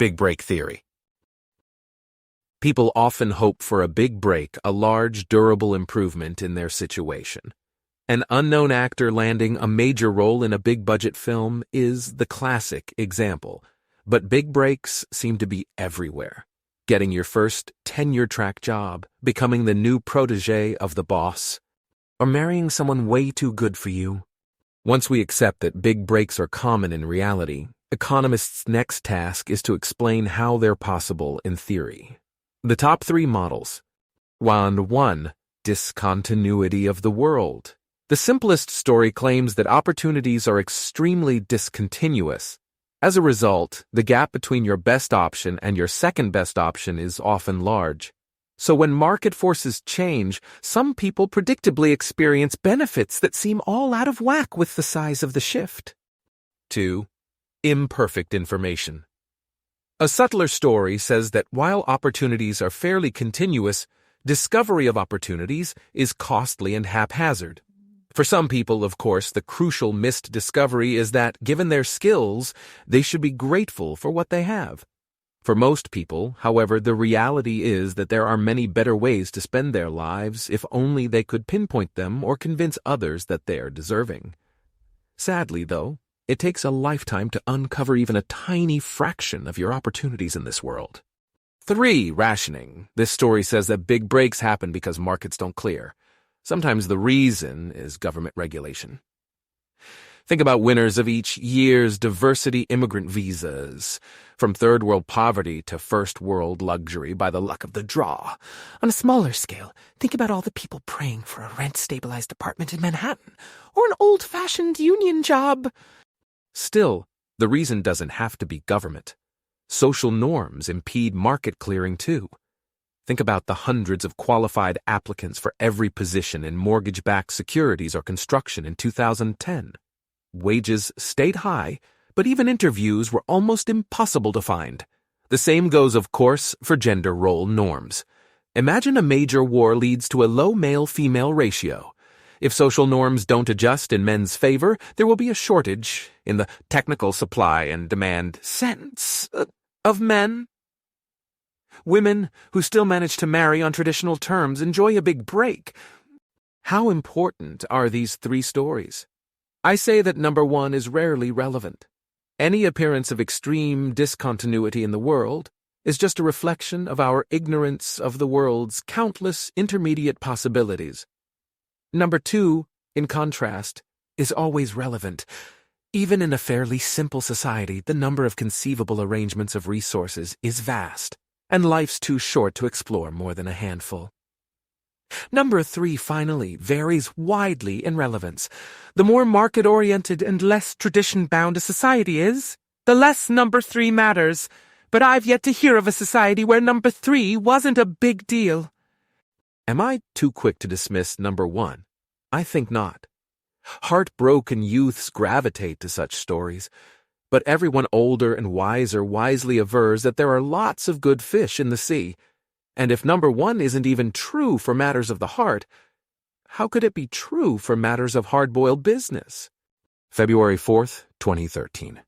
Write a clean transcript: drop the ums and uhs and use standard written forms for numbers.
Big break theory. People often hope for a big break, a large, durable improvement in their situation. An unknown actor landing a major role in a big-budget film is the classic example, but big breaks seem to be everywhere. Getting your first tenure-track job, becoming the new protege of the boss, or marrying someone way too good for you. Once we accept that big breaks are common in reality, economists' next task is to explain how they're possible in theory. The top 3 models. 1. Discontinuity of the world. The simplest story claims that opportunities are extremely discontinuous. As a result, the gap between your best option and your second best option is often large. So when market forces change, some people predictably experience benefits that seem all out of whack with the size of the shift. 2. Imperfect information. A subtler story says that while opportunities are fairly continuous, discovery of opportunities is costly and haphazard. For some people, of course, the crucial missed discovery is that, given their skills, they should be grateful for what they have. For most people, however, the reality is that there are many better ways to spend their lives if only they could pinpoint them or convince others that they are deserving. Sadly, though, it takes a lifetime to uncover even a tiny fraction of your opportunities in this world. 3. Rationing. This story says that big breaks happen because markets don't clear. Sometimes the reason is government regulation. Think about winners of each year's diversity immigrant visas, from third world poverty to first world luxury by the luck of the draw. On a smaller scale, think about all the people praying for a rent-stabilized apartment in Manhattan, or an old-fashioned union job. Still, the reason doesn't have to be government. Social norms impede market clearing too. Think about the hundreds of qualified applicants for every position in mortgage-backed securities or construction in 2010. Wages stayed high, but even interviews were almost impossible to find. The same goes, of course, for gender role norms. Imagine a major war leads to a low male-female ratio. If social norms don't adjust in men's favor, there will be a shortage in the technical supply and demand sense of men. Women who still manage to marry on traditional terms enjoy a big break. How important are these 3 stories? I say that number 1 is rarely relevant. Any appearance of extreme discontinuity in the world is just a reflection of our ignorance of the world's countless intermediate possibilities. Number 2, in contrast, is always relevant. Even in a fairly simple society, the number of conceivable arrangements of resources is vast, and life's too short to explore more than a handful. Number 3, finally, varies widely in relevance. The more market-oriented and less tradition-bound a society is, the less number 3 matters. But I've yet to hear of a society where number 3 wasn't a big deal. Am I too quick to dismiss number 1? I think not. Heartbroken youths gravitate to such stories, but everyone older and wiser wisely avers that there are lots of good fish in the sea. And if number 1 isn't even true for matters of the heart, how could it be true for matters of hard-boiled business? February 4th, 2013.